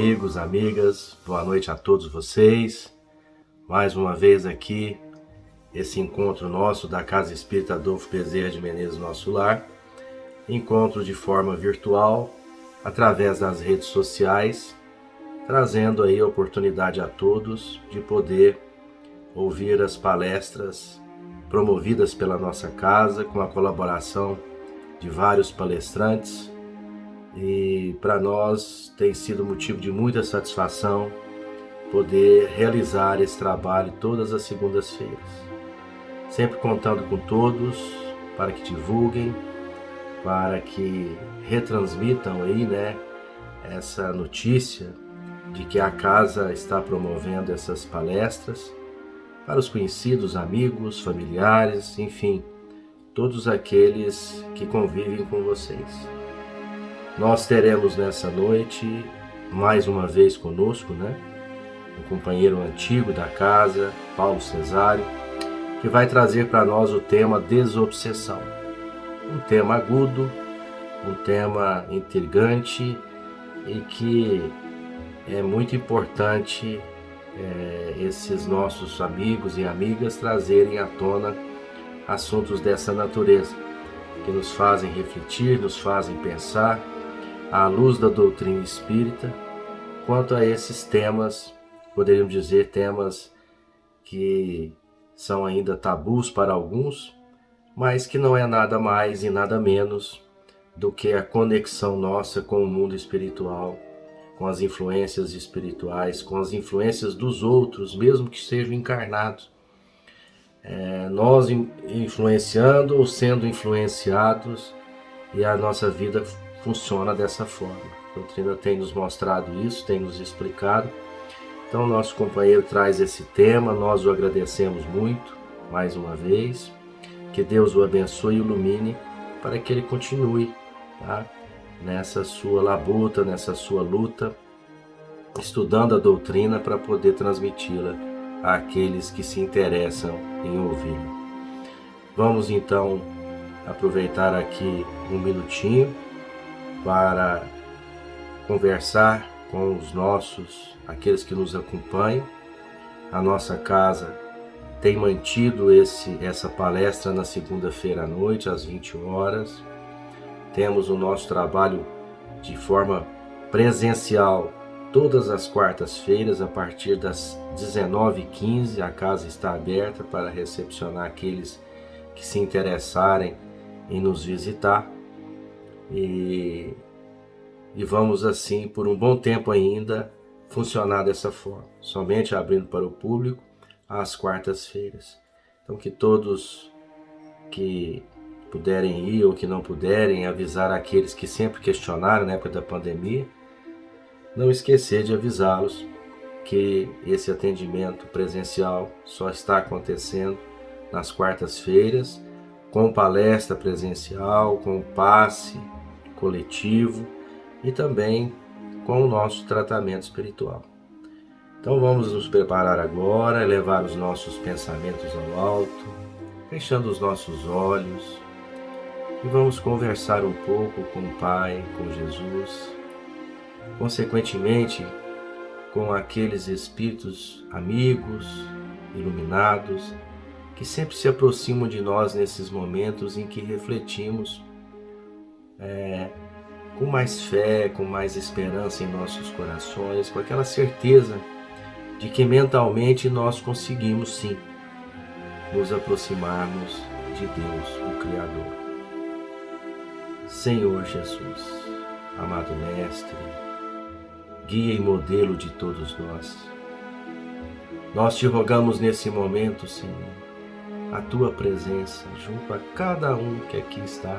amigos, amigas, boa noite a todos vocês. Mais uma vez aqui, esse encontro nosso da Casa Espírita Adolfo Bezerra de Menezes Nosso Lar. Encontro de forma virtual, através das redes sociais, trazendo aí a oportunidade a todos de poder ouvir as palestras promovidas pela nossa casa, com a colaboração de vários palestrantes. E para nós tem sido motivo de muita satisfação poder realizar esse trabalho todas as segundas-feiras. Sempre contando com todos para que divulguem, para que retransmitam aí, essa notícia de que a casa está promovendo essas palestras para os conhecidos, amigos, familiares, enfim, todos aqueles que convivem com vocês. Nós teremos nessa noite, mais uma vez conosco, um companheiro antigo da casa, Paulo Cesário, que vai trazer para nós o tema desobsessão. Um tema agudo, um tema intrigante e que é muito importante esses nossos amigos e amigas trazerem à tona assuntos dessa natureza, que nos fazem refletir, nos fazem pensar, à luz da doutrina espírita, quanto a esses temas, poderíamos dizer temas que são ainda tabus para alguns, mas que não é nada mais e nada menos do que a conexão nossa com o mundo espiritual, com as influências espirituais, com as influências dos outros, mesmo que sejam encarnados. Nós influenciando ou sendo influenciados, e a nossa vida funciona dessa forma. A doutrina tem nos mostrado isso, tem nos explicado. Então, nosso companheiro traz esse tema, nós o agradecemos muito, mais uma vez. Que Deus o abençoe e ilumine para que ele continue, nessa sua labuta, nessa sua luta, estudando a doutrina para poder transmiti-la àqueles que se interessam em ouvi-la. Vamos então aproveitar aqui um minutinho para conversar com aqueles que nos acompanham. A nossa casa tem mantido essa palestra na segunda-feira à noite, às 20 horas. Temos o nosso trabalho de forma presencial todas as quartas-feiras, a partir das 19h15. A casa está aberta para recepcionar aqueles que se interessarem em nos visitar. E vamos assim, por um bom tempo ainda, funcionar dessa forma, somente abrindo para o público às quartas-feiras. Então, que todos que puderem ir ou que não puderem, avisar aqueles que sempre questionaram na época da pandemia, não esquecer de avisá-los que esse atendimento presencial só está acontecendo nas quartas-feiras, com palestra presencial, com passe coletivo e também com o nosso tratamento espiritual. Então vamos nos preparar agora, elevar os nossos pensamentos ao alto, fechando os nossos olhos, e vamos conversar um pouco com o Pai, com Jesus, consequentemente com aqueles espíritos amigos, iluminados, que sempre se aproximam de nós nesses momentos em que refletimos com mais fé, com mais esperança em nossos corações, com aquela certeza de que mentalmente nós conseguimos sim nos aproximarmos de Deus, o Criador. Senhor Jesus, amado Mestre, guia e modelo de todos nós te rogamos nesse momento, Senhor, a Tua presença junto a cada um que aqui está,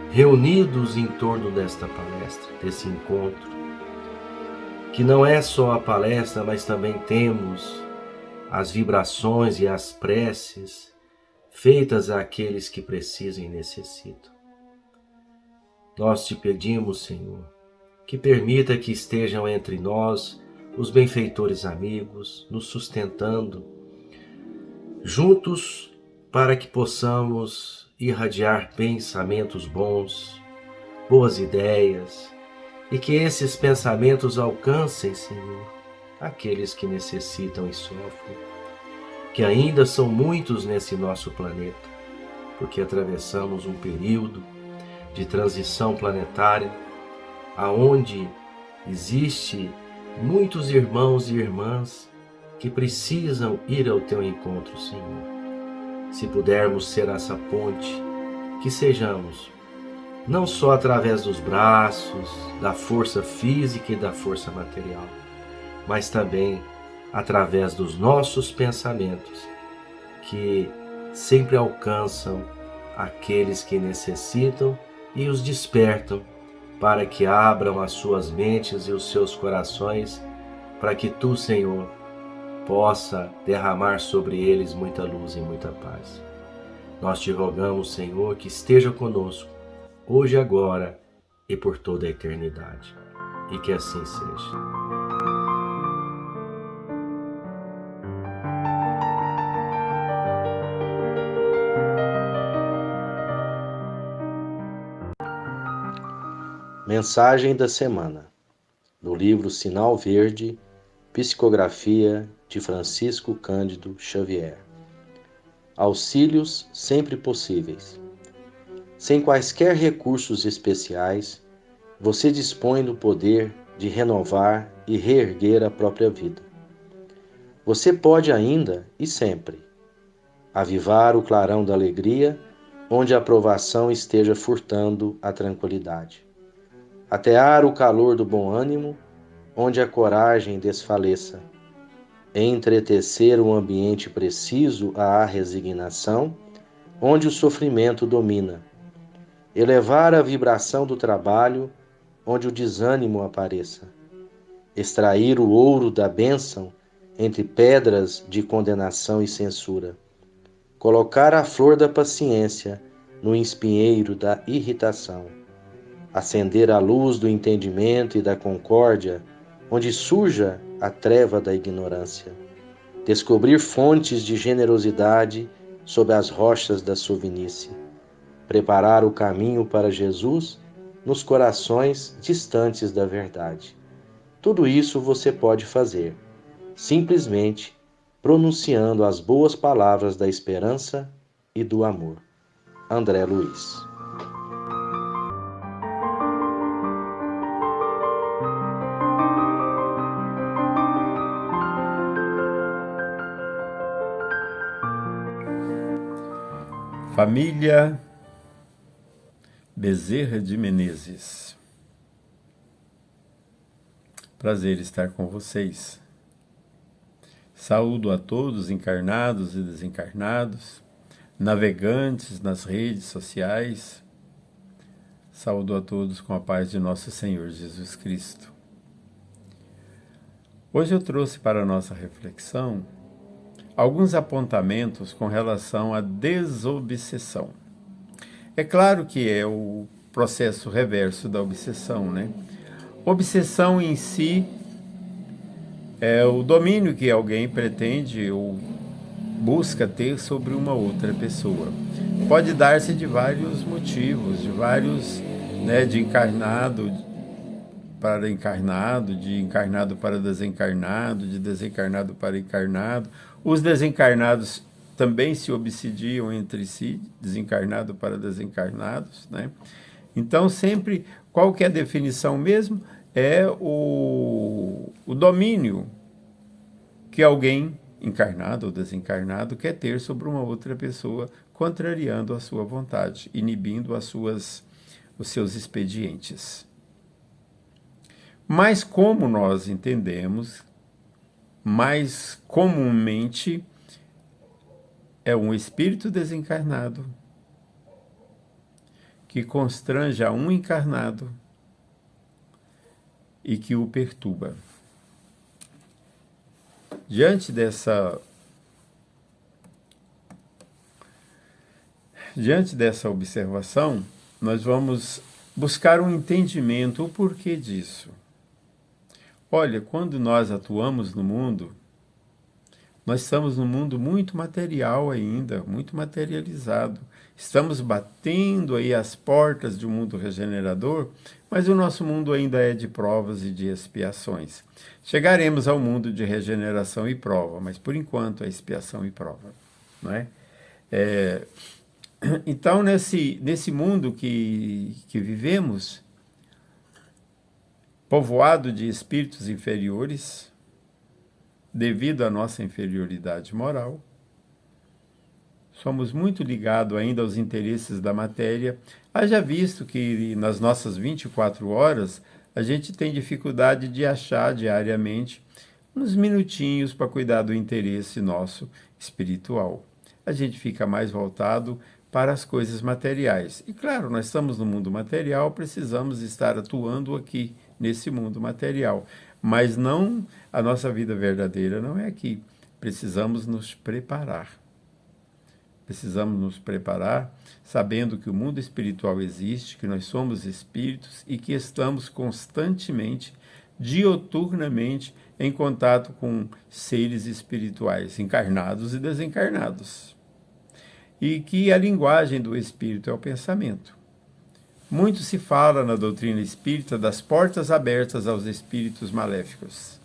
reunidos em torno desta palestra, desse encontro, que não é só a palestra, mas também temos as vibrações e as preces feitas àqueles que precisam e necessitam. Nós te pedimos, Senhor, que permita que estejam entre nós os benfeitores amigos, nos sustentando, juntos para que possamos irradiar pensamentos bons, boas ideias, e que esses pensamentos alcancem, Senhor, aqueles que necessitam e sofrem, que ainda são muitos nesse nosso planeta, porque atravessamos um período de transição planetária, aonde existe muitos irmãos e irmãs que precisam ir ao teu encontro, Senhor. Se pudermos ser essa ponte, que sejamos, não só através dos braços, da força física e da força material, mas também através dos nossos pensamentos, que sempre alcançam aqueles que necessitam e os despertam para que abram as suas mentes e os seus corações, para que tu, Senhor, possa derramar sobre eles muita luz e muita paz. Nós te rogamos, Senhor, que esteja conosco, hoje, agora e por toda a eternidade. E que assim seja. Mensagem da semana, do livro Sinal Verde, psicografia de Francisco Cândido Xavier. Auxílios sempre possíveis. Sem quaisquer recursos especiais, você dispõe do poder de renovar e reerguer a própria vida. Você pode ainda, e sempre, avivar o clarão da alegria onde a aprovação esteja furtando a tranquilidade. Atear o calor do bom ânimo onde a coragem desfaleça. Entretecer um ambiente preciso à resignação onde o sofrimento domina. Elevar a vibração do trabalho onde o desânimo apareça. Extrair o ouro da bênção entre pedras de condenação e censura. Colocar a flor da paciência no espinheiro da irritação. Acender a luz do entendimento e da concórdia onde surja a treva da ignorância. Descobrir fontes de generosidade sob as rochas da sovinice. Preparar o caminho para Jesus nos corações distantes da verdade. Tudo isso você pode fazer, simplesmente pronunciando as boas palavras da esperança e do amor. André Luiz. Família Bezerra de Menezes. Prazer estar com vocês. Saúdo a todos, encarnados e desencarnados, navegantes nas redes sociais. Saúdo a todos com a paz de nosso Senhor Jesus Cristo. Hoje eu trouxe para a nossa reflexão alguns apontamentos com relação à desobsessão. É claro que é o processo reverso da obsessão, né? Obsessão em si é o domínio que alguém pretende ou busca ter sobre uma outra pessoa. Pode dar-se de vários motivos, de vários, de encarnado para encarnado, de encarnado para desencarnado, de desencarnado para encarnado. Os desencarnados também se obsidiam entre si, desencarnado para desencarnados, né? Então, sempre, qual que é a definição mesmo? É o domínio que alguém, encarnado ou desencarnado, quer ter sobre uma outra pessoa, contrariando a sua vontade, inibindo os seus expedientes. Mas como nós entendemos, mais comumente é um espírito desencarnado que constrange a um encarnado e que o perturba. Diante dessa observação, nós vamos buscar um entendimento, o porquê disso. Olha, quando nós atuamos no mundo, Nós estamos num mundo muito material ainda, muito materializado. Estamos batendo aí as portas de um mundo regenerador, mas o nosso mundo ainda é de provas e de expiações. Chegaremos ao mundo de regeneração e prova, mas por enquanto é expiação e prova, não é? Então, nesse mundo que vivemos, povoado de espíritos inferiores, devido à nossa inferioridade moral, somos muito ligados ainda aos interesses da matéria. Haja visto que nas nossas 24 horas, a gente tem dificuldade de achar diariamente uns minutinhos para cuidar do interesse nosso espiritual. A gente fica mais voltado para as coisas materiais. E claro, nós estamos no mundo material, precisamos estar atuando aqui nesse mundo material. Mas não, a nossa vida verdadeira não é aqui. Precisamos nos preparar. Precisamos nos preparar sabendo que o mundo espiritual existe, que nós somos espíritos e que estamos constantemente, dioturnamente, em contato com seres espirituais, encarnados e desencarnados. E que a linguagem do espírito é o pensamento. Muito se fala na doutrina espírita das portas abertas aos espíritos maléficos.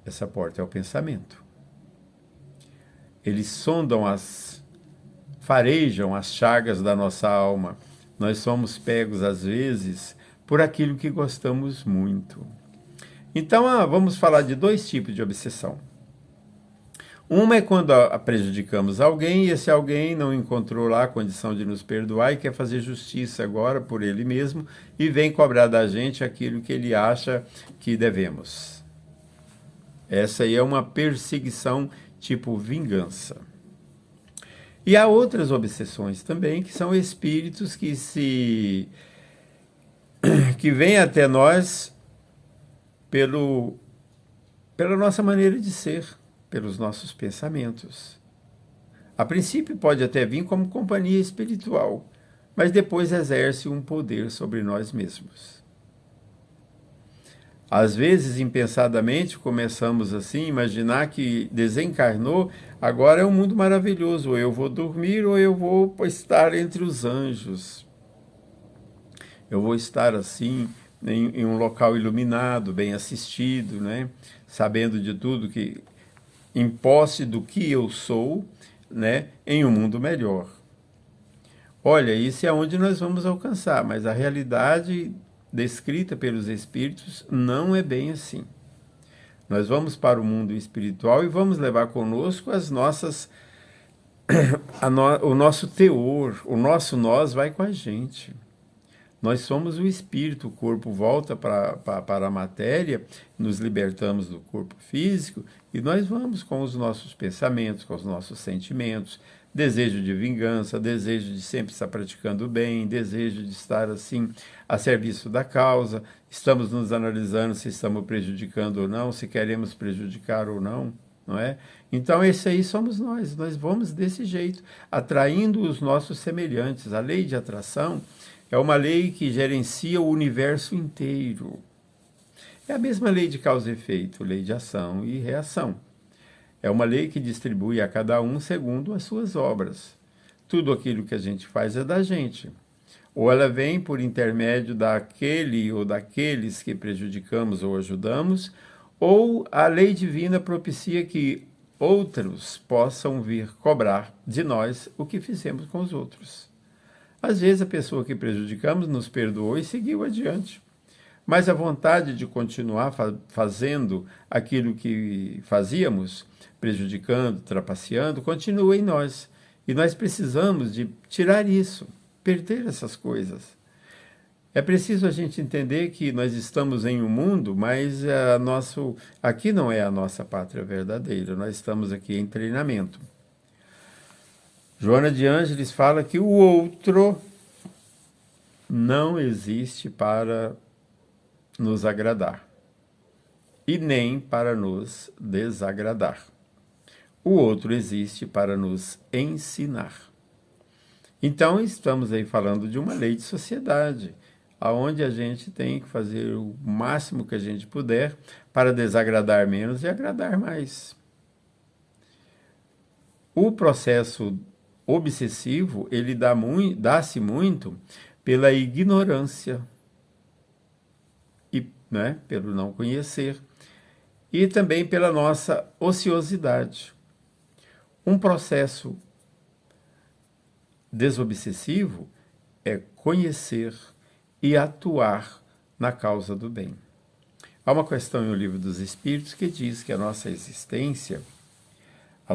Essa porta é o pensamento. Eles farejam as chagas da nossa alma. Nós somos pegos, às vezes, por aquilo que gostamos muito. Então, vamos falar de dois tipos de obsessão. Uma é quando prejudicamos alguém e esse alguém não encontrou lá a condição de nos perdoar e quer fazer justiça agora por ele mesmo e vem cobrar da gente aquilo que ele acha que devemos. Essa aí é uma perseguição tipo vingança. E há outras obsessões também, que são espíritos que vêm até nós pela nossa maneira de ser, pelos nossos pensamentos. A princípio pode até vir como companhia espiritual, mas depois exerce um poder sobre nós mesmos. Às vezes, impensadamente, começamos assim, a imaginar que desencarnou, agora é um mundo maravilhoso, ou eu vou dormir ou eu vou estar entre os anjos. Eu vou estar assim, em um local iluminado, bem assistido, né? Sabendo de tudo, em posse do que eu sou, né? Em um mundo melhor. Olha, isso é onde nós vamos alcançar, mas a realidade descrita pelos espíritos não é bem assim. Nós vamos para o mundo espiritual e vamos levar conosco o nosso teor, o nosso nós vai com a gente. Nós somos o espírito, o corpo volta para a matéria, nos libertamos do corpo físico e nós vamos com os nossos pensamentos, com os nossos sentimentos, desejo de vingança, desejo de sempre estar praticando o bem, desejo de estar assim a serviço da causa, estamos nos analisando se estamos prejudicando ou não, se queremos prejudicar ou não, não é? Então esse aí somos nós vamos desse jeito, atraindo os nossos semelhantes. A lei de atração é uma lei que gerencia o universo inteiro. É a mesma lei de causa e efeito, lei de ação e reação. É uma lei que distribui a cada um segundo as suas obras. Tudo aquilo que a gente faz é da gente. Ou ela vem por intermédio daquele ou daqueles que prejudicamos ou ajudamos, ou a lei divina propicia que outros possam vir cobrar de nós o que fizemos com os outros. Às vezes a pessoa que prejudicamos nos perdoou e seguiu adiante. Mas a vontade de continuar fazendo aquilo que fazíamos, prejudicando, trapaceando, continua em nós. E nós precisamos de tirar isso, perder essas coisas. É preciso a gente entender que nós estamos em um mundo, mas aqui não é a nossa pátria verdadeira, nós estamos aqui em treinamento. Joana de Ângeles fala que o outro não existe para nos agradar e nem para nos desagradar. O outro existe para nos ensinar. Então, estamos aí falando de uma lei de sociedade. aonde a gente tem que fazer o máximo que a gente puder para desagradar menos e agradar mais. O processo obsessivo, ele dá-se muito pela ignorância e, né, pelo não conhecer, e também pela nossa ociosidade. Um processo desobsessivo é conhecer e atuar na causa do bem. Há uma questão em O Livro dos Espíritos que diz que a nossa existência, a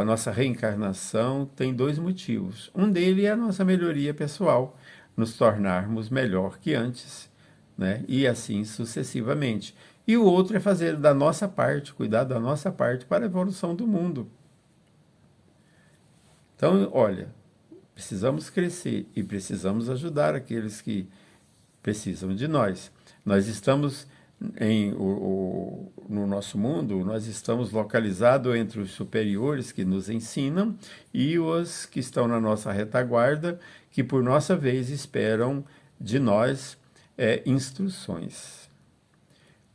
nossa reencarnação tem dois motivos. Um deles é a nossa melhoria pessoal, nos tornarmos melhor que antes, né? E assim sucessivamente. E o outro é fazer da nossa parte, cuidar da nossa parte para a evolução do mundo. Então, olha, precisamos crescer e precisamos ajudar aqueles que precisam de nós. Nós estamos no nosso mundo, nós estamos localizados entre os superiores que nos ensinam e os que estão na nossa retaguarda, que por nossa vez esperam de nós instruções.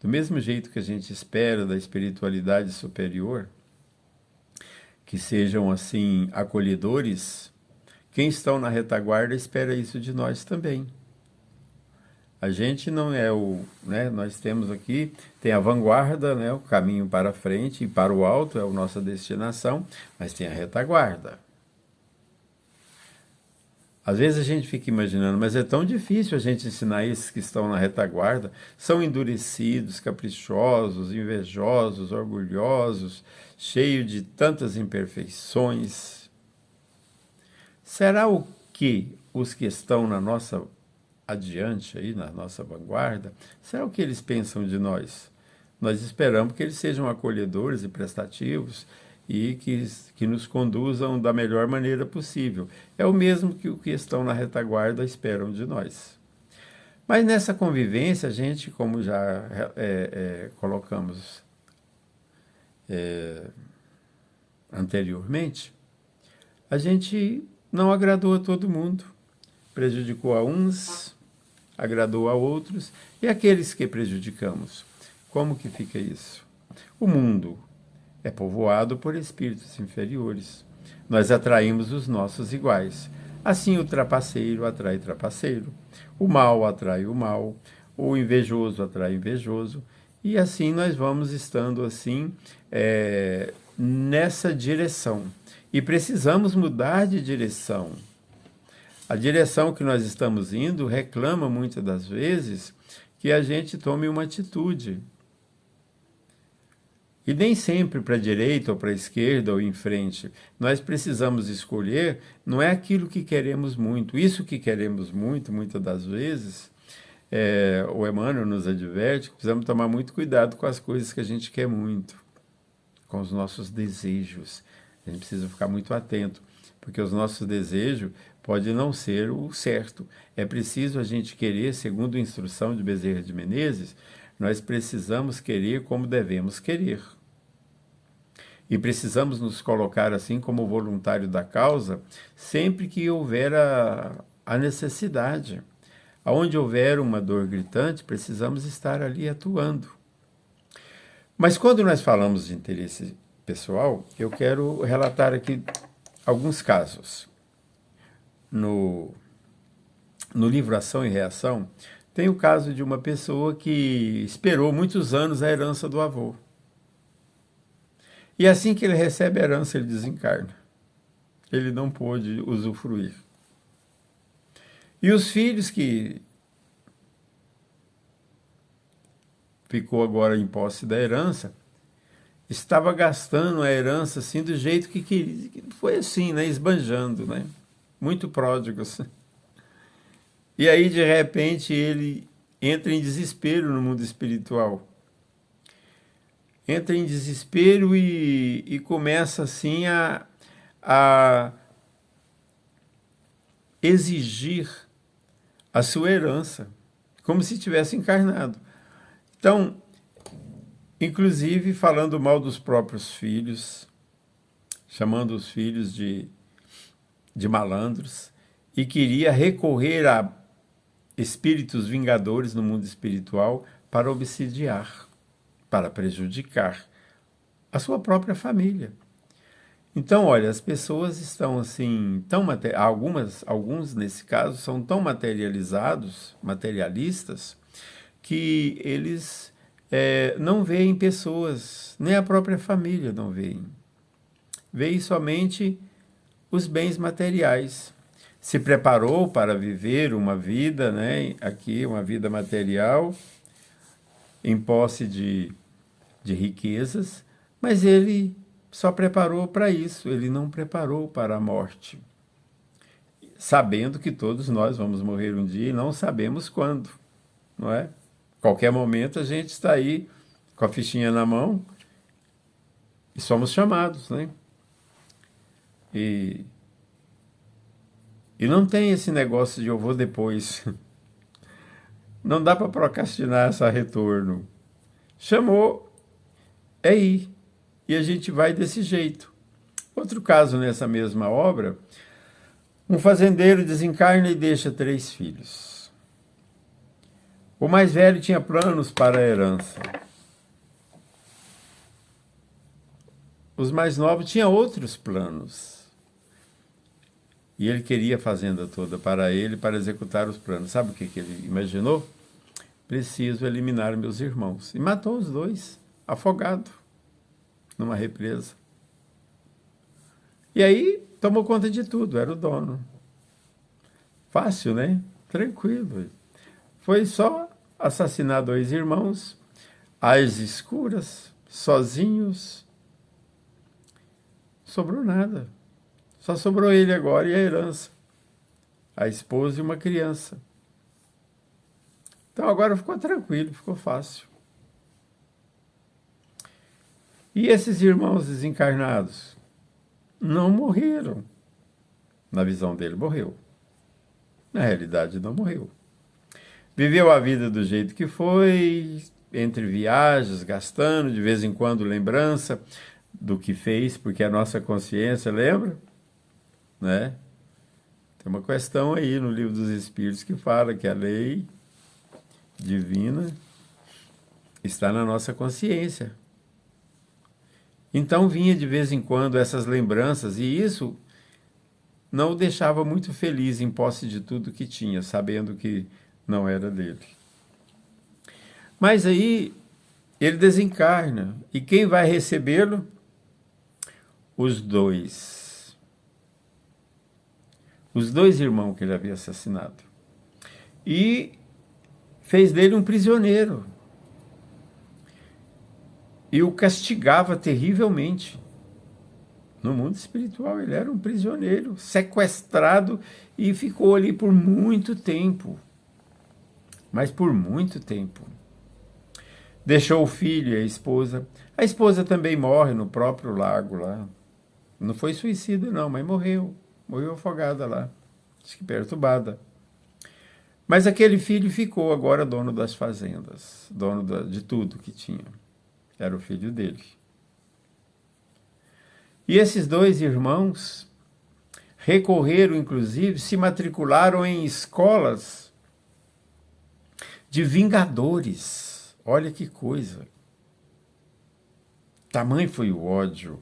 Do mesmo jeito que a gente espera da espiritualidade superior, que sejam assim acolhedores, quem estão na retaguarda espera isso de nós também. A gente não é nós temos aqui, tem a vanguarda, né, o caminho para frente e para o alto é a nossa destinação, mas tem a retaguarda. Às vezes a gente fica imaginando, mas é tão difícil a gente ensinar esses que estão na retaguarda, são endurecidos, caprichosos, invejosos, orgulhosos, cheios de tantas imperfeições. Será o que os que estão na nossa adiante, aí, na nossa vanguarda, será o que eles pensam de nós? Nós esperamos que eles sejam acolhedores e prestativos e que nos conduzam da melhor maneira possível. É o mesmo que o que estão na retaguarda esperam de nós. Mas nessa convivência, a gente, como já colocamos anteriormente, a gente não agradou a todo mundo, prejudicou a uns, agradou a outros, e aqueles que prejudicamos. Como que fica isso? O mundo é povoado por espíritos inferiores. Nós atraímos os nossos iguais. Assim o trapaceiro atrai trapaceiro, o mal atrai o mal, o invejoso atrai invejoso, e assim nós vamos estando assim nessa direção. E precisamos mudar de direção. A direção que nós estamos indo reclama muitas das vezes que a gente tome uma atitude. E nem sempre para a direita ou para a esquerda ou em frente. Nós precisamos escolher, não é aquilo que queremos muito. Isso que queremos muito, muitas das vezes, o Emmanuel nos adverte que precisamos tomar muito cuidado com as coisas que a gente quer muito, com os nossos desejos. A gente precisa ficar muito atento, porque os nossos desejos pode não ser o certo. É preciso a gente querer, segundo a instrução de Bezerra de Menezes, nós precisamos querer como devemos querer. E precisamos nos colocar assim como voluntário da causa, sempre que houver a necessidade. Onde houver uma dor gritante, precisamos estar ali atuando. Mas quando nós falamos de interesse pessoal, eu quero relatar aqui alguns casos. No livro Ação e Reação, tem o caso de uma pessoa que esperou muitos anos a herança do avô. E assim que ele recebe a herança, ele desencarna. Ele não pôde usufruir. E os filhos que ficou agora em posse da herança, estava gastando a herança assim do jeito que queria. Foi assim, né, esbanjando, né? Muito pródigos. E aí, de repente, ele entra em desespero no mundo espiritual. Entra em desespero e começa, assim, a exigir a sua herança, como se tivesse encarnado. Então, inclusive, falando mal dos próprios filhos, chamando os filhos de malandros, e queria recorrer a espíritos vingadores no mundo espiritual para obsidiar, para prejudicar a sua própria família. Então, olha, as pessoas estão assim, alguns nesse caso são tão materialistas, que eles não veem pessoas, nem a própria família não veem. Veem somente os bens materiais. Se preparou para viver uma vida, né, aqui, uma vida material, em posse de riquezas, mas ele só preparou para isso, ele não preparou para a morte. Sabendo que todos nós vamos morrer um dia e não sabemos quando, não é? Qualquer momento a gente está aí com a fichinha na mão e somos chamados, né? E não tem esse negócio de eu vou depois. Não dá para procrastinar esse retorno. Chamou, é ir. E a gente vai desse jeito. Outro caso nessa mesma obra, um fazendeiro desencarna e deixa 3 filhos. O mais velho tinha planos para a herança. Os mais novos tinham outros planos. E ele queria a fazenda toda para ele, para executar os planos. Sabe o que ele imaginou? Preciso eliminar meus irmãos. E matou os 2, afogado, numa represa. E aí tomou conta de tudo, era o dono. Fácil, né? Tranquilo. Foi só assassinar 2 irmãos, às escuras, sozinhos. Sobrou nada. Só sobrou ele agora e a herança. A esposa e uma criança. Então agora ficou tranquilo, ficou fácil. E esses irmãos desencarnados não morreram. Na visão dele, morreu. Na realidade, não morreu. Viveu a vida do jeito que foi, entre viagens, gastando, de vez em quando lembrança do que fez, porque a nossa consciência, lembra? Né? Tem uma questão aí no Livro dos Espíritos que fala que a lei divina está na nossa consciência. Então vinha de vez em quando essas lembranças, e isso não o deixava muito feliz em posse de tudo que tinha, sabendo que não era dele. Mas aí ele desencarna, e quem vai recebê-lo? Os 2. Os 2 irmãos que ele havia assassinado. E fez dele um prisioneiro. E o castigava terrivelmente. No mundo espiritual, ele era um prisioneiro, sequestrado, e ficou ali por muito tempo. Mas por muito tempo. Deixou o filho e a esposa. A esposa também morre no próprio lago lá. Não foi suicídio, não, mas morreu. Morreu afogada lá. Acho que perturbada. Mas aquele filho ficou agora dono das fazendas, dono de tudo que tinha. Era o filho dele. E esses 2 irmãos recorreram, inclusive, se matricularam em escolas de vingadores. Olha que coisa. Tamanho foi o ódio.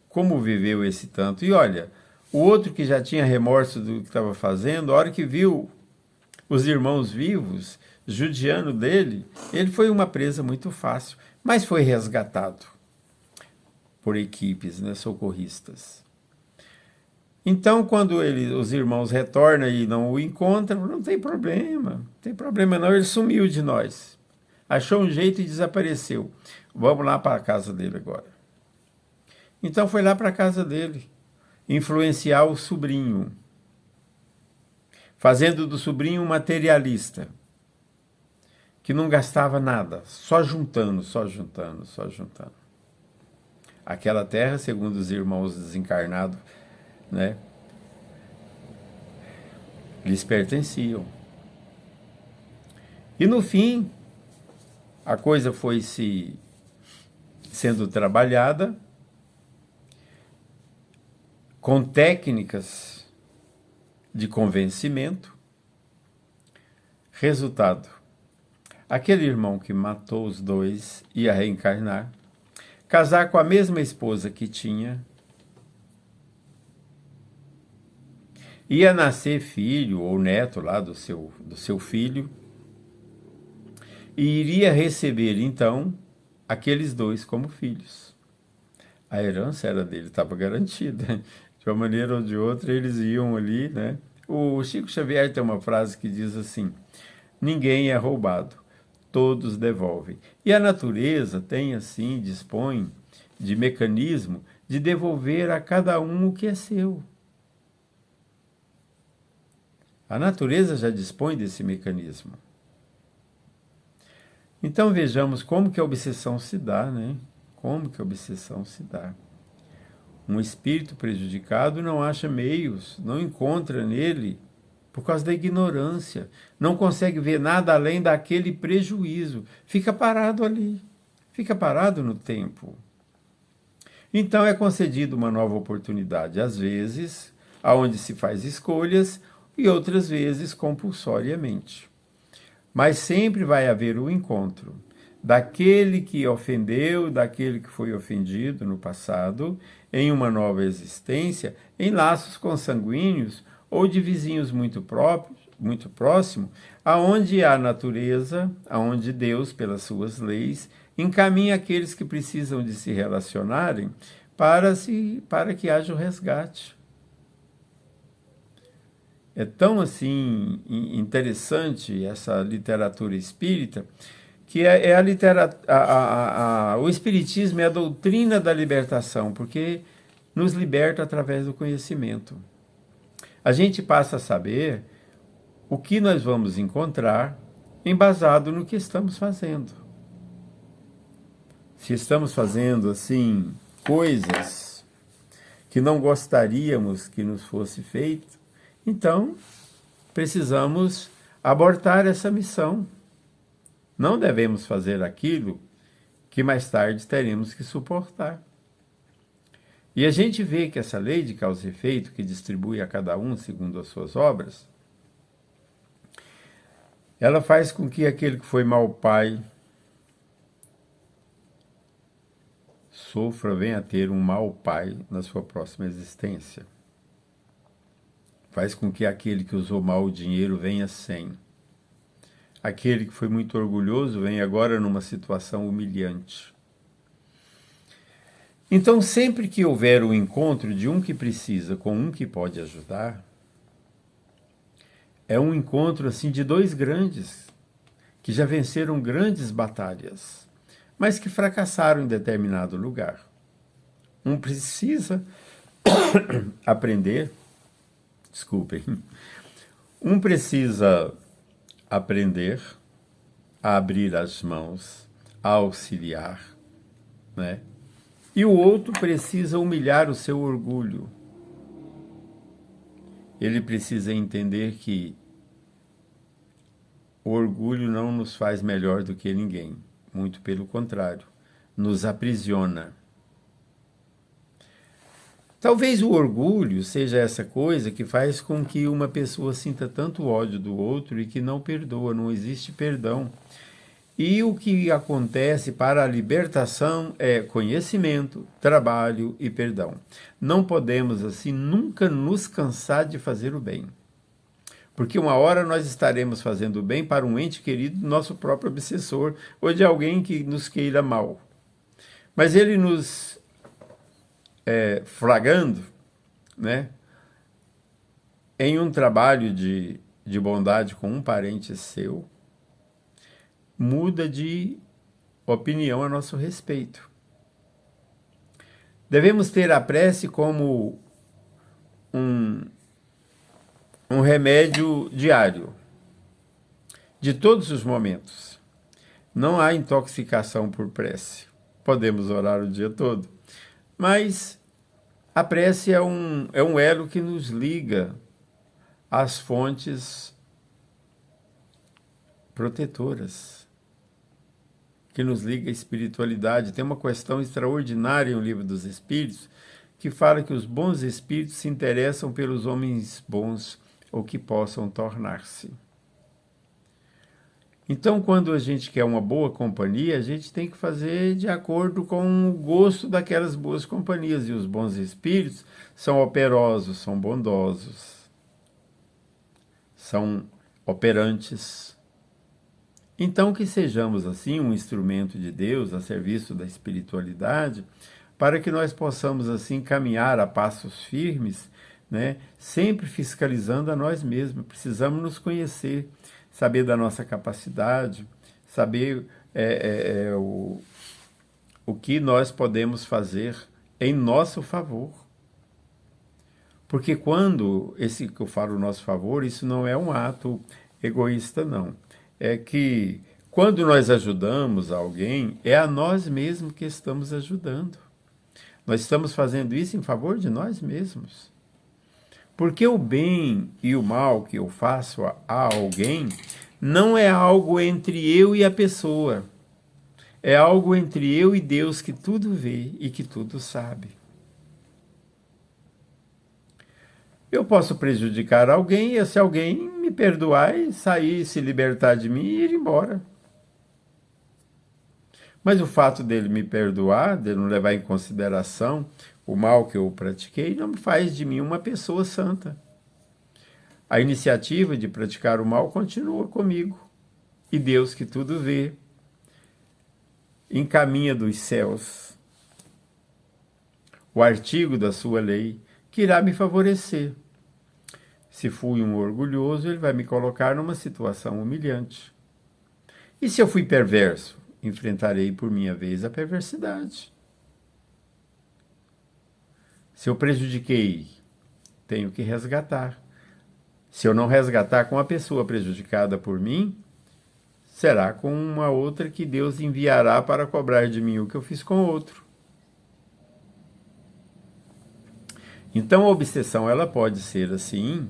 Como viveu esse tanto. E olha, o outro que já tinha remorso do que estava fazendo, a hora que viu os irmãos vivos, judiando dele, ele foi uma presa muito fácil, mas foi resgatado por equipes, né, socorristas. Então, quando os irmãos retornam e não o encontram, não tem problema não, ele sumiu de nós. Achou um jeito e desapareceu. Vamos lá para a casa dele agora. Então foi lá para a casa dele, influenciar o sobrinho, fazendo do sobrinho um materialista, que não gastava nada, só juntando. Aquela terra, segundo os irmãos desencarnados, né, lhes pertenciam. E no fim, a coisa foi sendo trabalhada com técnicas de convencimento. Resultado: aquele irmão que matou os dois ia reencarnar, casar com a mesma esposa que tinha, ia nascer filho ou neto lá do seu filho, e iria receber, então, aqueles dois como filhos. A herança era dele, estava garantida. De uma maneira ou de outra, eles iam ali, né? O Chico Xavier tem uma frase que diz assim: ninguém é roubado, todos devolvem. E a natureza tem, assim, dispõe de mecanismo de devolver a cada um o que é seu. A natureza já dispõe desse mecanismo. Então vejamos como que a obsessão se dá, né? Como que a obsessão se dá. Um espírito prejudicado não acha meios, não encontra nele, por causa da ignorância, não consegue ver nada além daquele prejuízo, fica parado ali, fica parado no tempo. Então é concedida uma nova oportunidade, às vezes, aonde se faz escolhas, e outras vezes compulsoriamente. Mas sempre vai haver o encontro daquele que ofendeu, daquele que foi ofendido no passado, em uma nova existência, em laços consanguíneos ou de vizinhos muito próximos, aonde a natureza, aonde Deus, pelas suas leis, encaminha aqueles que precisam de se relacionarem para que haja o resgate. É tão assim interessante essa literatura espírita, que o espiritismo é a doutrina da libertação, porque nos liberta através do conhecimento. A gente passa a saber o que nós vamos encontrar embasado no que estamos fazendo. Se estamos fazendo assim coisas que não gostaríamos que nos fosse feito, então, precisamos abortar essa missão. Não devemos fazer aquilo que mais tarde teremos que suportar. E a gente vê que essa lei de causa e efeito, que distribui a cada um segundo as suas obras, ela faz com que aquele que foi mau pai sofra, venha a ter um mau pai na sua próxima existência. Faz com que aquele que usou mal o dinheiro venha sem. Aquele que foi muito orgulhoso vem agora numa situação humilhante. Então, sempre que houver o encontro de um que precisa com um que pode ajudar, é um encontro assim de dois grandes, que já venceram grandes batalhas, mas que fracassaram em determinado lugar. Um precisa aprender. Desculpem. Um precisa aprender a abrir as mãos, a auxiliar, né? E o outro precisa humilhar o seu orgulho. Ele precisa entender que o orgulho não nos faz melhor do que ninguém, muito pelo contrário, nos aprisiona. Talvez o orgulho seja essa coisa que faz com que uma pessoa sinta tanto ódio do outro e que não perdoa, não existe perdão. E o que acontece para a libertação é conhecimento, trabalho e perdão. Não podemos, assim, nunca nos cansar de fazer o bem. Porque uma hora nós estaremos fazendo o bem para um ente querido do nosso próprio obsessor ou de alguém que nos queira mal. Mas ele nos flagrando, né, em um trabalho de bondade com um parente seu, muda de opinião a nosso respeito. Devemos ter a prece como um remédio diário, de todos os momentos. Não há intoxicação por prece. Podemos orar o dia todo, mas a prece é um elo que nos liga às fontes protetoras, que nos liga à espiritualidade. Tem uma questão extraordinária no Livro dos Espíritos, que fala que os bons espíritos se interessam pelos homens bons, ou que possam tornar-se. Então, quando a gente quer uma boa companhia, a gente tem que fazer de acordo com o gosto daquelas boas companhias. E os bons espíritos são operosos, são bondosos, são operantes. Então, que sejamos, assim, um instrumento de Deus a serviço da espiritualidade, para que nós possamos, assim, caminhar a passos firmes, né? Sempre fiscalizando a nós mesmos. Precisamos nos conhecer, saber da nossa capacidade, saber o que nós podemos fazer em nosso favor. Porque quando, esse que eu falo nosso favor, isso não é um ato egoísta, não. É que quando nós ajudamos alguém, é a nós mesmos que estamos ajudando. Nós estamos fazendo isso em favor de nós mesmos. Porque o bem e o mal que eu faço a alguém não é algo entre eu e a pessoa. É algo entre eu e Deus que tudo vê e que tudo sabe. Eu posso prejudicar alguém e se alguém me perdoar e sair, se libertar de mim e ir embora. Mas o fato dele me perdoar, dele não levar em consideração o mal que eu pratiquei, não me faz de mim uma pessoa santa. A iniciativa de praticar o mal continua comigo. E Deus, que tudo vê, encaminha dos céus o artigo da sua lei que irá me favorecer. Se fui um orgulhoso, ele vai me colocar numa situação humilhante. E se eu fui perverso, enfrentarei por minha vez a perversidade. Se eu prejudiquei, tenho que resgatar. Se eu não resgatar com a pessoa prejudicada por mim, será com uma outra que Deus enviará para cobrar de mim o que eu fiz com o outro. Então a obsessão ela pode ser assim,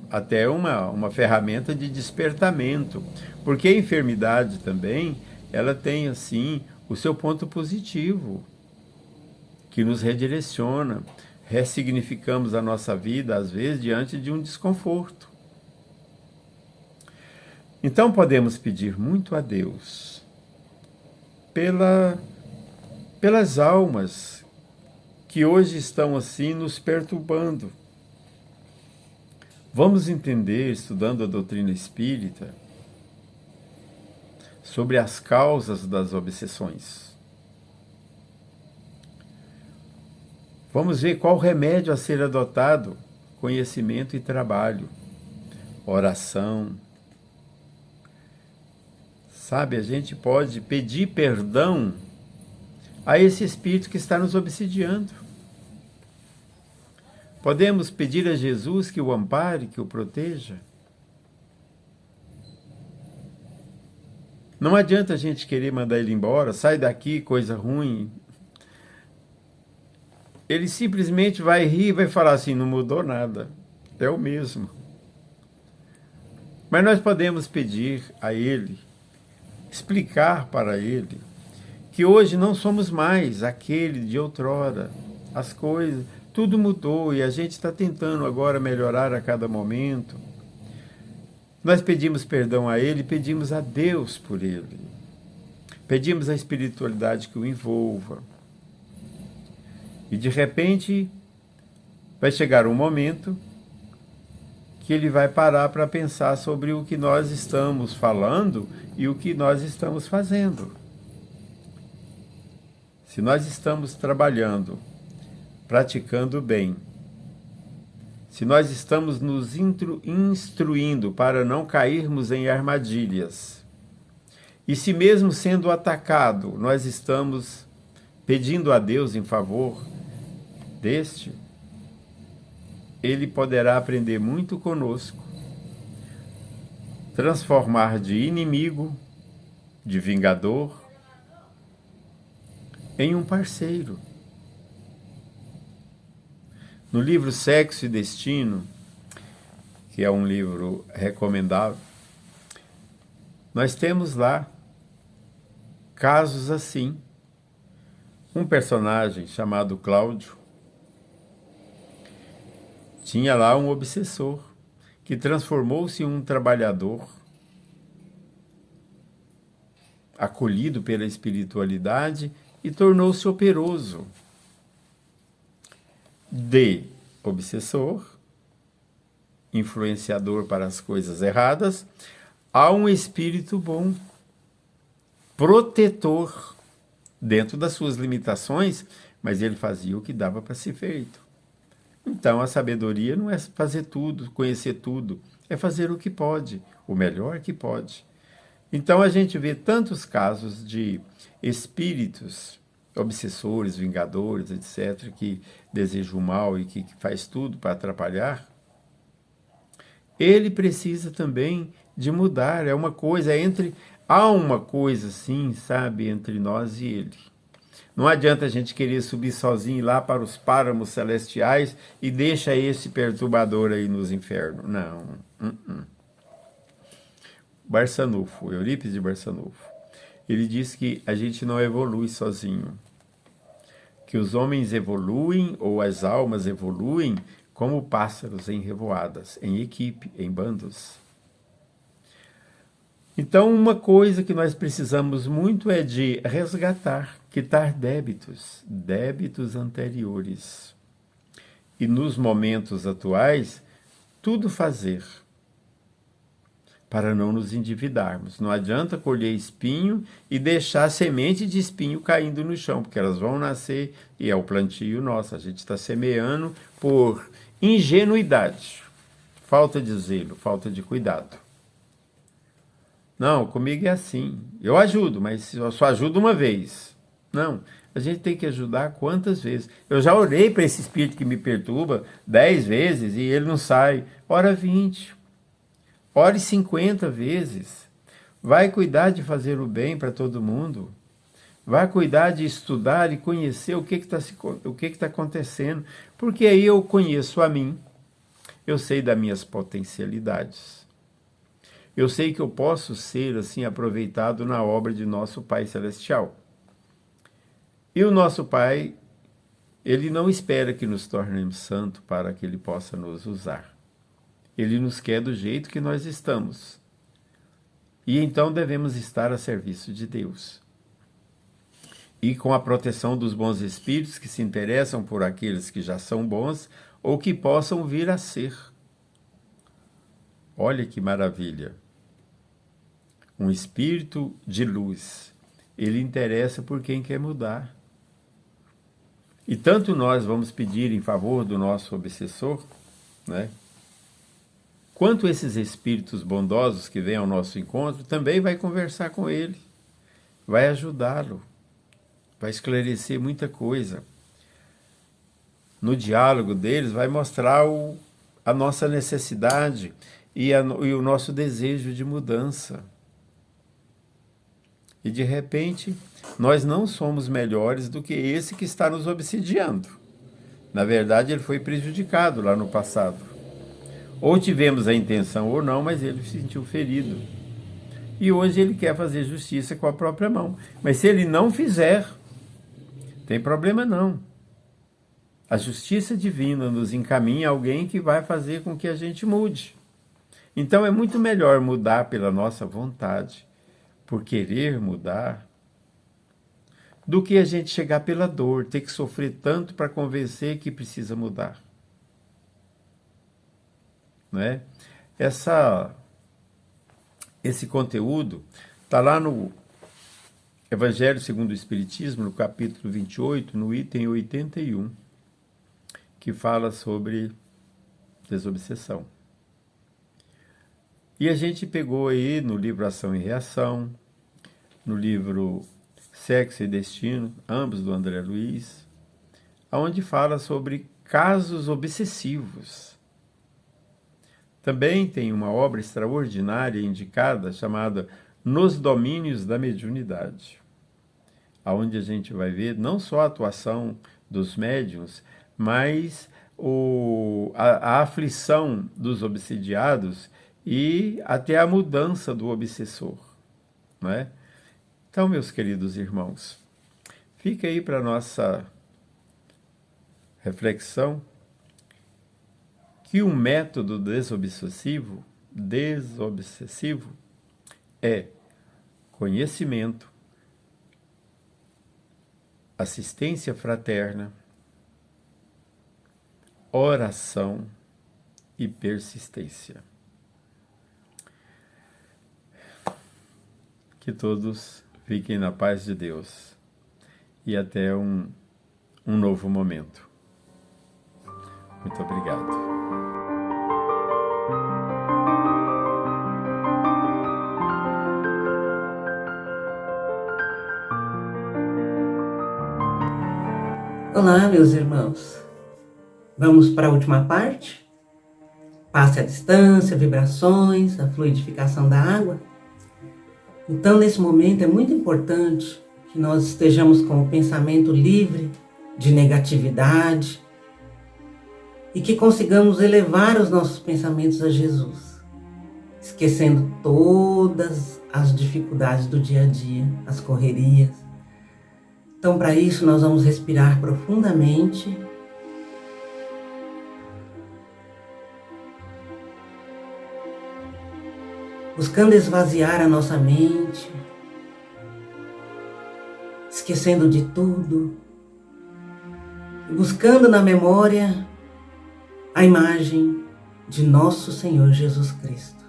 até uma ferramenta de despertamento, porque a enfermidade também ela tem assim o seu ponto positivo, que nos redireciona, ressignificamos a nossa vida, às vezes, diante de um desconforto. Então podemos pedir muito a Deus pelas almas que hoje estão assim nos perturbando. Vamos entender, estudando a doutrina espírita, sobre as causas das obsessões. Vamos ver qual remédio a ser adotado: conhecimento e trabalho, oração. Sabe, a gente pode pedir perdão a esse espírito que está nos obsidiando. Podemos pedir a Jesus que o ampare, que o proteja. Não adianta a gente querer mandar ele embora, sai daqui, coisa ruim. Ele simplesmente vai rir e vai falar assim, não mudou nada, é o mesmo. Mas nós podemos pedir a ele, explicar para ele, que hoje não somos mais aquele de outrora. As coisas, tudo mudou e a gente está tentando agora melhorar a cada momento. Nós pedimos perdão a ele, pedimos a Deus por ele. Pedimos a espiritualidade que o envolva. E de repente vai chegar um momento que ele vai parar para pensar sobre o que nós estamos falando e o que nós estamos fazendo. Se nós estamos trabalhando, praticando bem, se nós estamos nos instruindo para não cairmos em armadilhas, e se mesmo sendo atacado, nós estamos pedindo a Deus em favor deste, ele poderá aprender muito conosco, transformar de inimigo, de vingador, em um parceiro. No livro Sexo e Destino, que é um livro recomendável, nós temos lá casos assim. Um personagem chamado Cláudio Tinha lá um obsessor que transformou-se em um trabalhador acolhido pela espiritualidade e tornou-se operoso. De obsessor, influenciador para as coisas erradas, a um espírito bom, protetor, dentro das suas limitações, mas ele fazia o que dava para ser feito. Então, a sabedoria não é fazer tudo, conhecer tudo, é fazer o que pode, o melhor que pode. Então, a gente vê tantos casos de espíritos obsessores, vingadores, etc., que desejam o mal e que faz tudo para atrapalhar. Ele precisa também de mudar, há uma coisa, sim, sabe, entre nós e ele. Não adianta a gente querer subir sozinho lá para os páramos celestiais e deixa esse perturbador aí nos infernos. Não. Barçanufo, Eurípides de Barçanufo, ele diz que a gente não evolui sozinho, que os homens evoluem ou as almas evoluem como pássaros em revoadas, em equipe, em bandos. Então, uma coisa que nós precisamos muito é de resgatar, quitar débitos anteriores. E nos momentos atuais, tudo fazer para não nos endividarmos. Não adianta colher espinho e deixar semente de espinho caindo no chão, porque elas vão nascer e é o plantio nosso. A gente está semeando por ingenuidade, falta de zelo, falta de cuidado. Não, comigo é assim. Eu ajudo, mas eu só ajudo uma vez. Não, a gente tem que ajudar quantas vezes. Eu já orei para esse espírito que me perturba 10 vezes e ele não sai. Ora 20. Ore 50 vezes. Vai cuidar de fazer o bem para todo mundo. Vai cuidar de estudar e conhecer o que está acontecendo. Porque aí eu conheço a mim. Eu sei das minhas potencialidades. Eu sei que eu posso ser assim aproveitado na obra de nosso Pai Celestial. E o nosso Pai, ele não espera que nos tornemos santos para que ele possa nos usar. Ele nos quer do jeito que nós estamos. E então devemos estar a serviço de Deus. E com a proteção dos bons espíritos que se interessam por aqueles que já são bons ou que possam vir a ser. Olha que maravilha! Um espírito de luz, ele interessa por quem quer mudar. E tanto nós vamos pedir em favor do nosso obsessor, né? Quanto esses espíritos bondosos que vêm ao nosso encontro, também vai conversar com ele, vai ajudá-lo, vai esclarecer muita coisa. No diálogo deles vai mostrar a nossa necessidade e o nosso desejo de mudança. E de repente, nós não somos melhores do que esse que está nos obsidiando. Na verdade, ele foi prejudicado lá no passado. Ou tivemos a intenção ou não, mas ele se sentiu ferido. E hoje ele quer fazer justiça com a própria mão. Mas se ele não fizer, tem problema não. A justiça divina nos encaminha a alguém que vai fazer com que a gente mude. Então é muito melhor mudar pela nossa vontade, por querer mudar, do que a gente chegar pela dor, ter que sofrer tanto para convencer que precisa mudar. Não é? Esse conteúdo está lá no Evangelho segundo o Espiritismo, no capítulo 28, no item 81, que fala sobre desobsessão. E a gente pegou aí no livro Ação e Reação, no livro Sexo e Destino, ambos do André Luiz, onde fala sobre casos obsessivos. Também tem uma obra extraordinária indicada chamada Nos Domínios da Mediunidade, onde a gente vai ver não só a atuação dos médiuns, mas a aflição dos obsidiados e até a mudança do obsessor, não é? Então, meus queridos irmãos, fica aí para a nossa reflexão que o método desobsessivo é conhecimento, assistência fraterna, oração e persistência. Que todos fiquem na paz de Deus e até um novo momento. Muito obrigado. Olá, meus irmãos. Vamos para a última parte? Passe à distância, vibrações, a fluidificação da água. Então, nesse momento, é muito importante que nós estejamos com o pensamento livre de negatividade e que consigamos elevar os nossos pensamentos a Jesus, esquecendo todas as dificuldades do dia a dia, as correrias. Então, para isso, nós vamos respirar profundamente. Buscando esvaziar a nossa mente, esquecendo de tudo, e buscando na memória a imagem de nosso Senhor Jesus Cristo,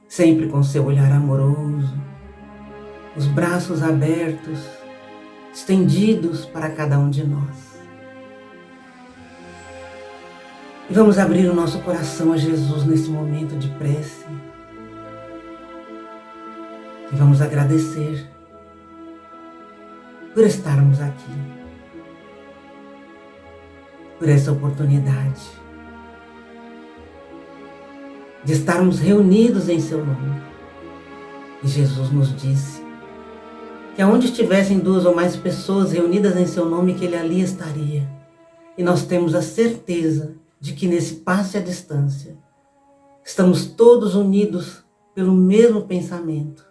sempre com seu olhar amoroso, os braços abertos, estendidos para cada um de nós. E vamos abrir o nosso coração a Jesus nesse momento de prece. E vamos agradecer por estarmos aqui, por essa oportunidade de estarmos reunidos em seu nome. E Jesus nos disse que aonde estivessem 2 ou mais pessoas reunidas em seu nome, que ele ali estaria. E nós temos a certeza de que nesse passe à distância, estamos todos unidos pelo mesmo pensamento.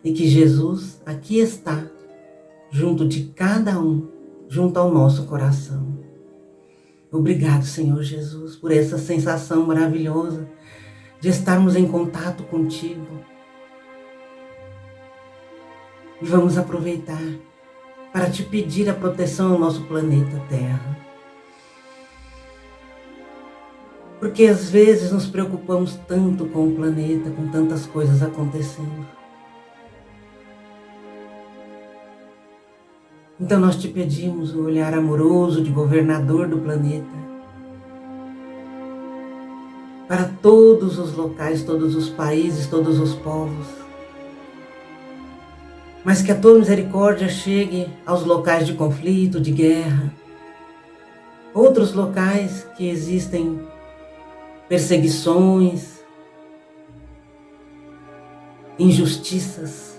E que Jesus aqui está, junto de cada um, junto ao nosso coração. Obrigado, Senhor Jesus, por essa sensação maravilhosa de estarmos em contato contigo. E vamos aproveitar para te pedir a proteção ao nosso planeta Terra. Porque às vezes nos preocupamos tanto com o planeta, com tantas coisas acontecendo. Então nós te pedimos o olhar amoroso de governador do planeta para todos os locais, todos os países, todos os povos. Mas que a tua misericórdia chegue aos locais de conflito, de guerra, outros locais que existem perseguições, injustiças,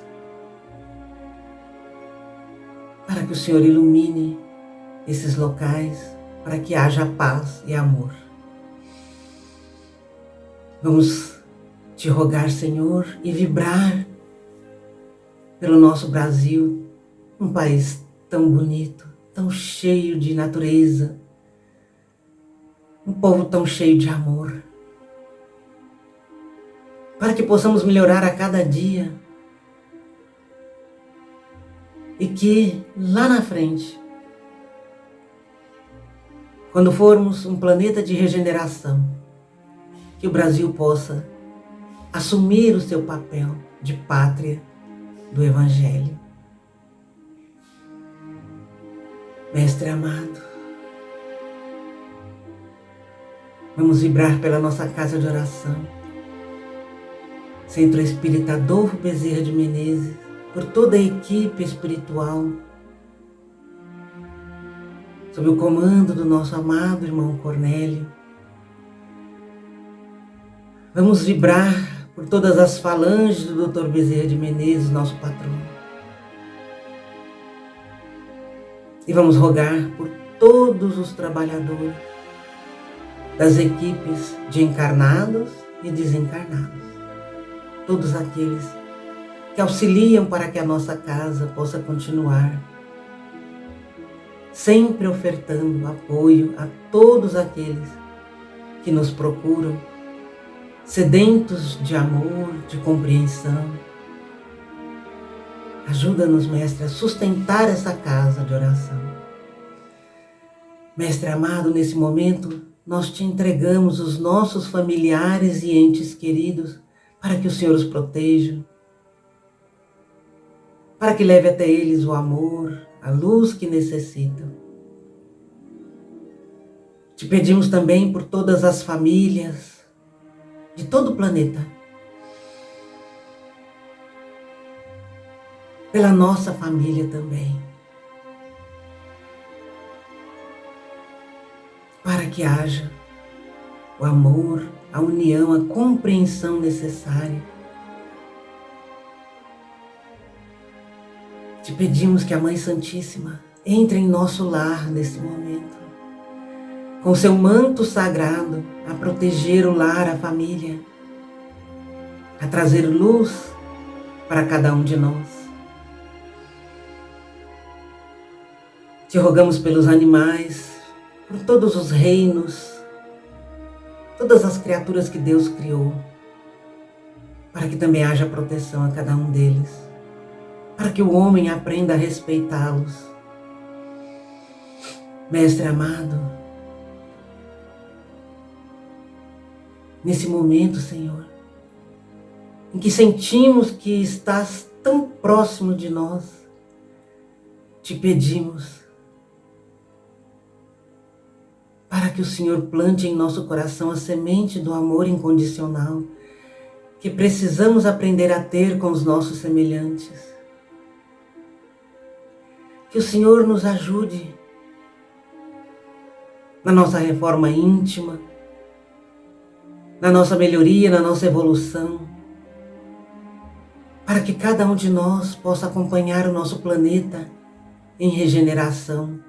para que o Senhor ilumine esses locais, para que haja paz e amor. Vamos te rogar, Senhor, e vibrar pelo nosso Brasil, um país tão bonito, tão cheio de natureza, um povo tão cheio de amor, para que possamos melhorar a cada dia e que lá na frente, quando formos um planeta de regeneração, que o Brasil possa assumir o seu papel de pátria do Evangelho. Mestre amado, vamos vibrar pela nossa casa de oração, Centro Espírita Adolfo Bezerra de Menezes, por toda a equipe espiritual, sob o comando do nosso amado irmão Cornélio. Vamos vibrar por todas as falanges do Dr. Bezerra de Menezes, nosso patrono. E vamos rogar por todos os trabalhadores das equipes de encarnados e desencarnados. Todos aqueles que auxiliam para que a nossa casa possa continuar sempre ofertando apoio a todos aqueles que nos procuram, sedentos de amor, de compreensão. Ajuda-nos, Mestre, a sustentar essa casa de oração. Mestre amado, nesse momento, nós te entregamos os nossos familiares e entes queridos para que o Senhor os proteja, para que leve até eles o amor, a luz que necessitam. Te pedimos também por todas as famílias de todo o planeta, pela nossa família também, para que haja o amor, a união, a compreensão necessária. Te pedimos que a Mãe Santíssima entre em nosso lar nesse momento, com seu manto sagrado, a proteger o lar, a família, a trazer luz para cada um de nós. Te rogamos pelos animais, por todos os reinos, todas as criaturas que Deus criou, para que também haja proteção a cada um deles, para que o homem aprenda a respeitá-los. Mestre amado, nesse momento, Senhor, em que sentimos que estás tão próximo de nós, te pedimos para que o Senhor plante em nosso coração a semente do amor incondicional que precisamos aprender a ter com os nossos semelhantes. Que o Senhor nos ajude na nossa reforma íntima, na nossa melhoria, na nossa evolução, para que cada um de nós possa acompanhar o nosso planeta em regeneração,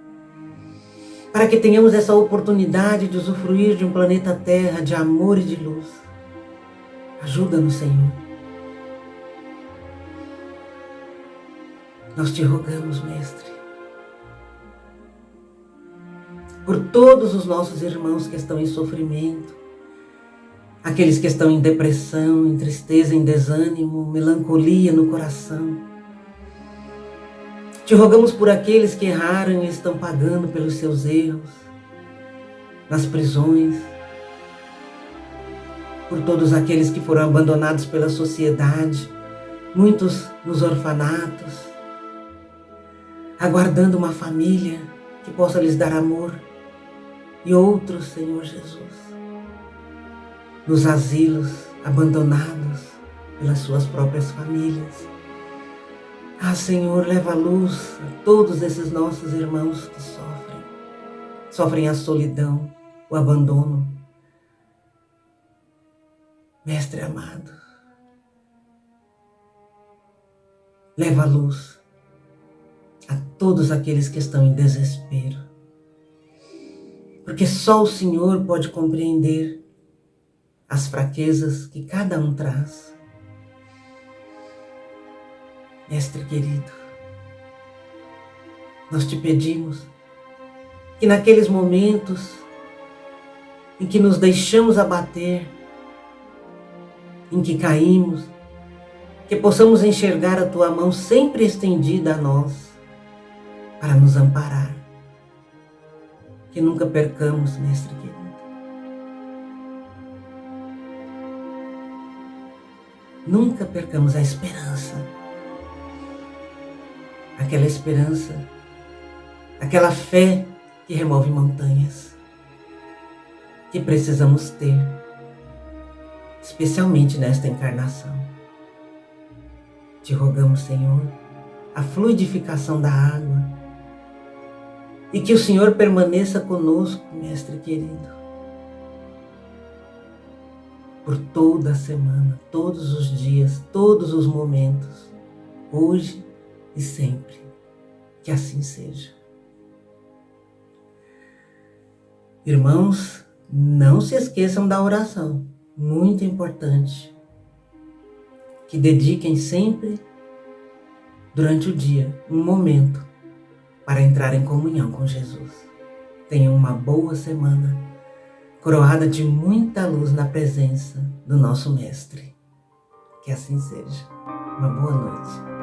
para que tenhamos essa oportunidade de usufruir de um planeta Terra de amor e de luz. Ajuda-nos, Senhor. Nós te rogamos, Mestre, por todos os nossos irmãos que estão em sofrimento, aqueles que estão em depressão, em tristeza, em desânimo, melancolia no coração. Te rogamos por aqueles que erraram e estão pagando pelos seus erros, nas prisões, por todos aqueles que foram abandonados pela sociedade, muitos nos orfanatos, aguardando uma família que possa lhes dar amor, e outros, Senhor Jesus, nos asilos, abandonados pelas suas próprias famílias. Ah, Senhor, leva a luz a todos esses nossos irmãos que sofrem a solidão, o abandono. Mestre amado, leva a luz a todos aqueles que estão em desespero, porque só o Senhor pode compreender as fraquezas que cada um traz. Mestre querido, nós te pedimos que naqueles momentos em que nos deixamos abater, em que caímos, que possamos enxergar a tua mão sempre estendida a nós para nos amparar. Que nunca percamos, Mestre querido, nunca percamos a esperança. Aquela esperança, aquela fé que remove montanhas, que precisamos ter, especialmente nesta encarnação. Te rogamos, Senhor, a fluidificação da água, e que o Senhor permaneça conosco, Mestre querido, por toda a semana, todos os dias, todos os momentos, hoje e sempre, que assim seja. Irmãos, não se esqueçam da oração, muito importante, que dediquem sempre, durante o dia, um momento para entrar em comunhão com Jesus. Tenha uma boa semana, coroada de muita luz na presença do nosso Mestre. Que assim seja. Uma boa noite.